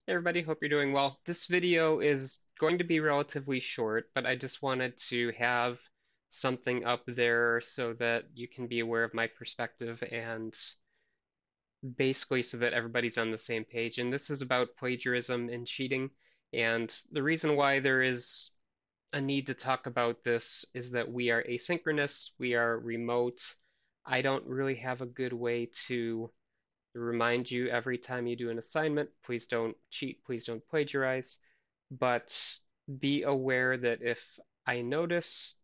Hey everybody, hope you're doing well. This video is going to be relatively short, but I just wanted to have something up there so that you can be aware of my perspective and basically so that everybody's on the same page. And this is about plagiarism and cheating. And the reason why there is a need to talk about this is that we are asynchronous, we are remote. I don't really have a good way to remind you every time you do an assignment, please don't cheat, please don't plagiarize. But be aware that if I notice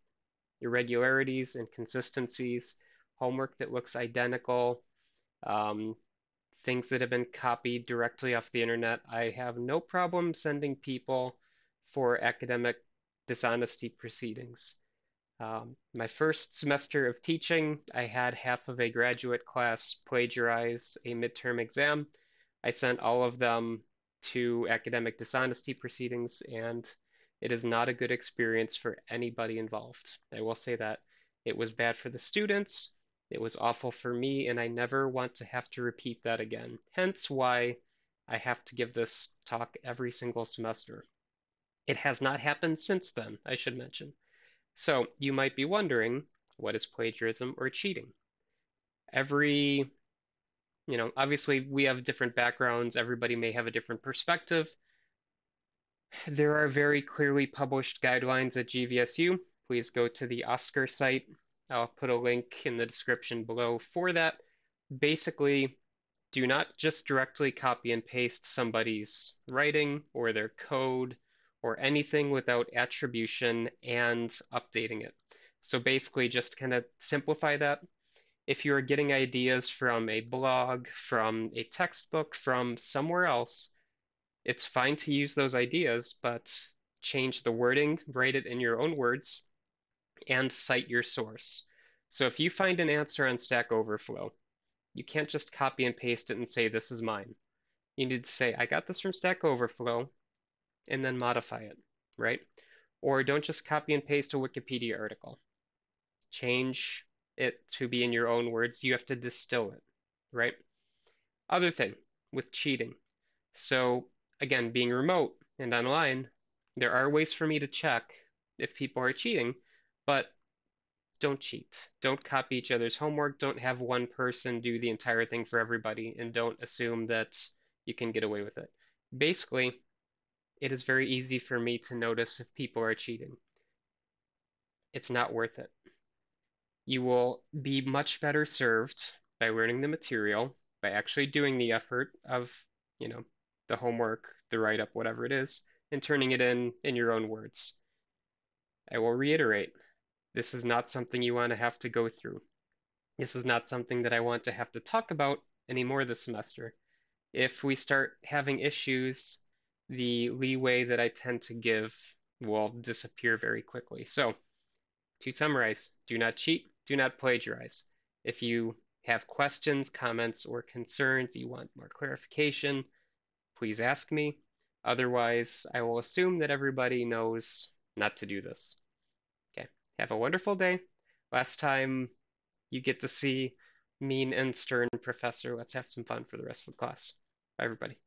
irregularities, inconsistencies, homework that looks identical, um, things that have been copied directly off the internet, I have no problem sending people for academic dishonesty proceedings. My first semester of teaching, I had half of a graduate class plagiarize a midterm exam. I sent all of them to academic dishonesty proceedings, and it is not a good experience for anybody involved. I will say that. It was bad for the students, it was awful for me, and I never want to have to repeat that again. Hence why I have to give this talk every single semester. It has not happened since then, I should mention. So you might be wondering, what is plagiarism or cheating? Every, obviously we have different backgrounds. Everybody may have a different perspective. There are very clearly published guidelines at GVSU. Please go to the Oscar site. I'll put a link in the description below for that. Basically, do not just directly copy and paste somebody's writing or their code or anything without attribution and updating it. So basically, just kind of simplify that. If you're getting ideas from a blog, from a textbook, from somewhere else, it's fine to use those ideas, but change the wording, write it in your own words, and cite your source. So if you find an answer on Stack Overflow, you can't just copy and paste it and say, this is mine. You need to say, I got this from Stack Overflow, and then modify it, right? Or don't just copy and paste a Wikipedia article. Change it to be in your own words. You have to distill it, right? Other thing with cheating. So again, being remote and online, there are ways for me to check if people are cheating, but don't cheat. Don't copy each other's homework. Don't have one person do the entire thing for everybody, and don't assume that you can get away with it. Basically, it is very easy for me to notice if people are cheating. It's not worth it. You will be much better served by learning the material, by actually doing the effort of, you know, the homework, the write-up, whatever it is, and turning it in your own words. I will reiterate, this is not something you want to have to go through. This is not something that I want to have to talk about anymore this semester. If we start having issues, the leeway that I tend to give will disappear very quickly. So, to summarize, do not cheat, do not plagiarize. If you have questions, comments, or concerns, you want more clarification, please ask me. Otherwise, I will assume that everybody knows not to do this. Okay, have a wonderful day. Last time you get to see mean and stern professor. Let's have some fun for the rest of the class. Bye, everybody.